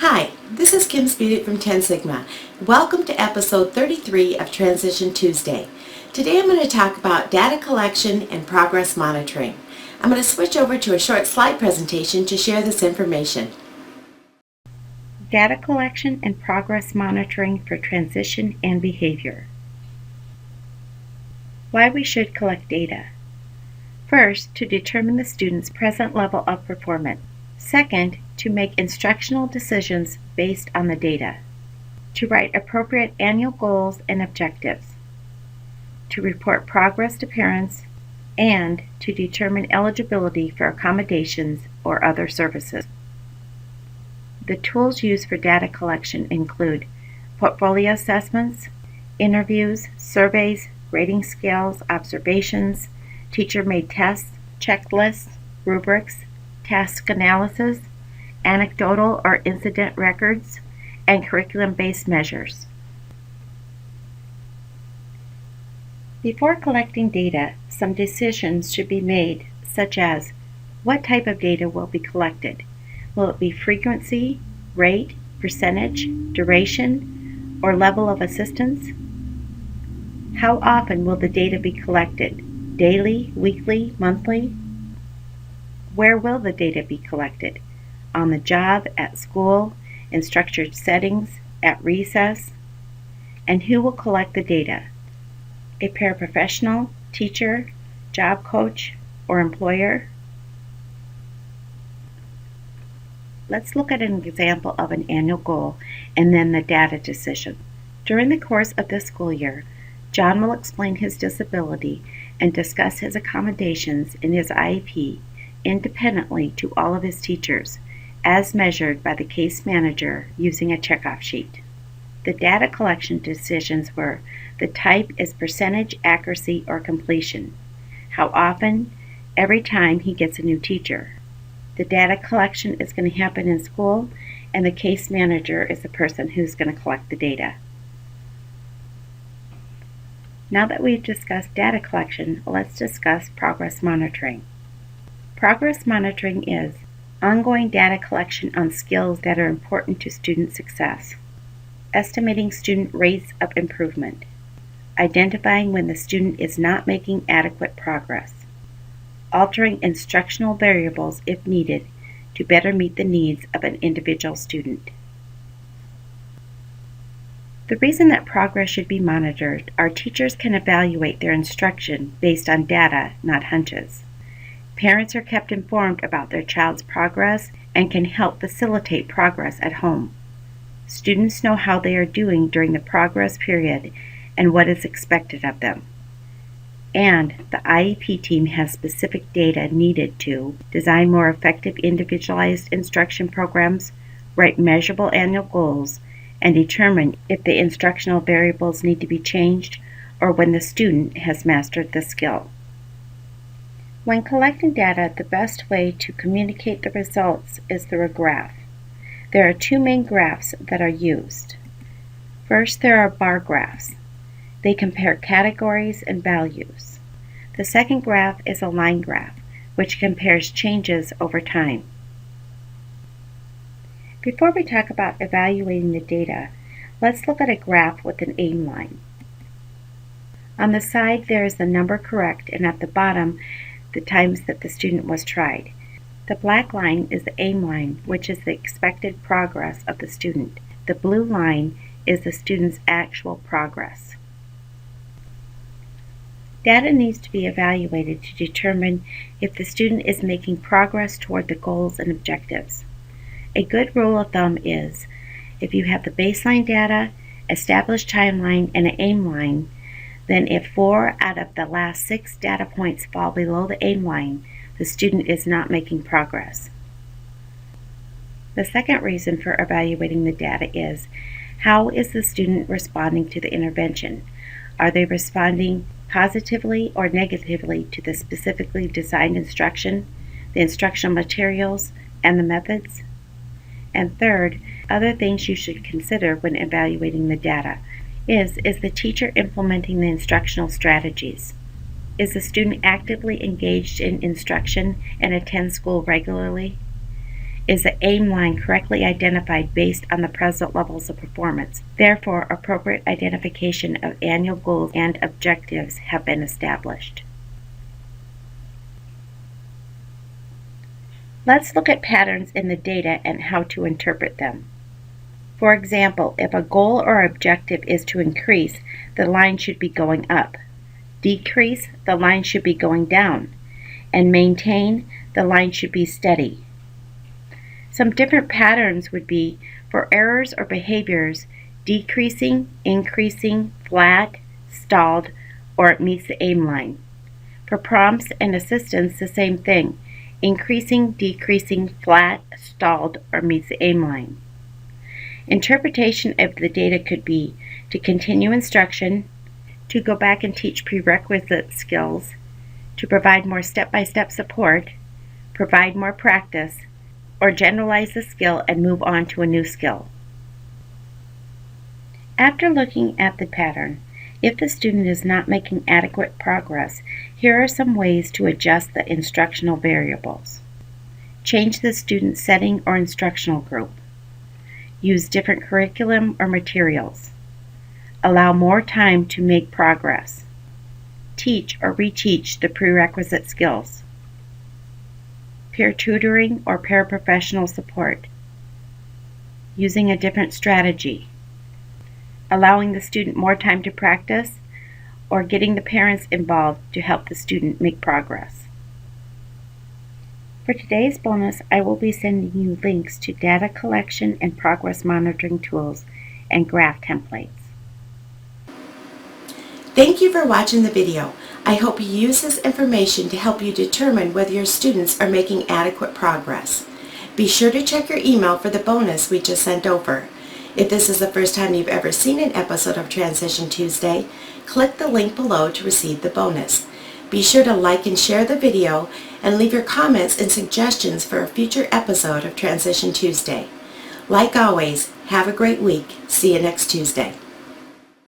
Hi, this is Kim Speedick from 10 Sigma. Welcome to episode 33 of Transition Tuesday. Today I'm going to talk about data collection and progress monitoring. I'm going to switch over to a short slide presentation to share this information. Data collection and progress monitoring for transition and behavior. Why we should collect data. First, to determine the student's present level of performance. Second, to make instructional decisions based on the data. To write appropriate annual goals and objectives. To report progress to parents, and to determine eligibility for accommodations or other services. The tools used for data collection include portfolio assessments, interviews, surveys, rating scales, observations, teacher-made tests, checklists, rubrics, task analysis, anecdotal or incident records, and curriculum-based measures. Before collecting data, some decisions should be made, such as what type of data will be collected. Will it be frequency, rate, percentage, duration, or level of assistance? How often will the data be collected? Daily, weekly, monthly? Where will the data be collected? On the job, at school, in structured settings, at recess? And who will collect the data? A paraprofessional, teacher, job coach, or employer? Let's look at an example of an annual goal and then the data decision. During the course of this school year, John will explain his disability and discuss his accommodations in his IEP independently to all of his teachers, as measured by the case manager using a checkoff sheet. The data collection decisions were: the type is percentage, accuracy, or completion. How often? Every time he gets a new teacher. The data collection is going to happen in school, and the case manager is the person who's going to collect the data. Now that we've discussed data collection, let's discuss progress monitoring. Progress monitoring is ongoing data collection on skills that are important to student success, estimating student rates of improvement, identifying when the student is not making adequate progress, altering instructional variables if needed to better meet the needs of an individual student. The reason that progress should be monitored are teachers can evaluate their instruction based on data, not hunches. Parents are kept informed about their child's progress and can help facilitate progress at home. Students know how they are doing during the progress period and what is expected of them. And the IEP team has specific data needed to design more effective individualized instruction programs, write measurable annual goals, and determine if the instructional variables need to be changed or when the student has mastered the skill. When collecting data, the best way to communicate the results is through a graph. There are two main graphs that are used. First, there are bar graphs. They compare categories and values. The second graph is a line graph, which compares changes over time. Before we talk about evaluating the data, let's look at a graph with an aim line. On the side, there is the number correct, and at the bottom, the times that the student was tried. The black line is the aim line, which is the expected progress of the student. The blue line is the student's actual progress. Data needs to be evaluated to determine if the student is making progress toward the goals and objectives. A good rule of thumb is, if you have the baseline data, established timeline, and an aim line, then if 4 out of the last 6 data points fall below the aim line, the student is not making progress. The second reason for evaluating the data is, how is the student responding to the intervention? Are they responding positively or negatively to the specifically designed instruction, the instructional materials, and the methods? And third, other things you should consider when evaluating the data is the teacher implementing the instructional strategies? Is the student actively engaged in instruction and attends school regularly? Is the aim line correctly identified based on the present levels of performance? Therefore, appropriate identification of annual goals and objectives have been established. Let's look at patterns in the data and how to interpret them. For example, if a goal or objective is to increase, the line should be going up. Decrease, the line should be going down. And maintain, the line should be steady. Some different patterns would be for errors or behaviors: decreasing, increasing, flat, stalled, or it meets the aim line. For prompts and assistance, the same thing: increasing, decreasing, flat, stalled, or meets the aim line. Interpretation of the data could be to continue instruction, to go back and teach prerequisite skills, to provide more step-by-step support, provide more practice, or generalize the skill and move on to a new skill. After looking at the pattern, if the student is not making adequate progress, here are some ways to adjust the instructional variables. Change the student setting or instructional group. Use different curriculum or materials. Allow more time to make progress. Teach or reteach the prerequisite skills. Peer tutoring or paraprofessional support. Using a different strategy. Allowing the student more time to practice, or getting the parents involved to help the student make progress. For today's bonus, I will be sending you links to data collection and progress monitoring tools and graph templates. Thank you for watching the video. I hope you use this information to help you determine whether your students are making adequate progress. Be sure to check your email for the bonus we just sent over. If this is the first time you've ever seen an episode of Transition Tuesday, click the link below to receive the bonus. Be sure to like and share the video and leave your comments and suggestions for a future episode of Transition Tuesday. Like always, have a great week. See you next Tuesday.